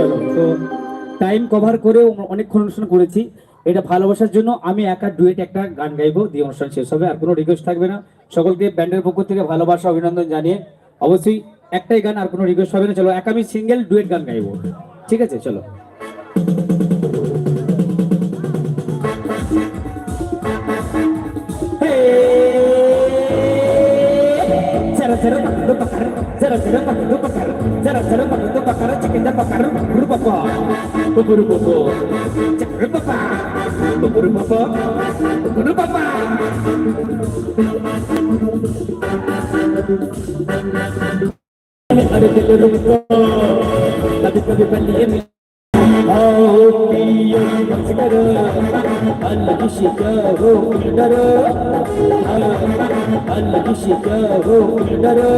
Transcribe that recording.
চলো তো time cover করেও অনেকক্ষণ অনুষ্ঠান করেছি। এটা ভালোবাসার জন্য আমি একা ডুয়েট একটা গান গাইবো, দিয়ে অনুষ্ঠান শেষ হবে। আর কোনো রিকোয়েস্ট থাকবে না। সকলকে ব্যান্ডের পক্ষ থেকে ভালোবাসা অভিনন্দন জানিয়ে অবশ্যই একটাই গান, আর কোনো রিকোয়েস্ট হবে না। চলো একা আমি সিঙ্গেল ডুয়েট গান গাইবো, ঠিক আছে? চলো। Zara zara pakar pakar, zara zara pakar, zara zara pakar, chicken pakar, buru papa, buru papa, chicken papa, buru papa, buru papa. Ada telur papa, tapi tapi balik. Oh, piye segera, Allah disikaho udara, Allah disikaho udara.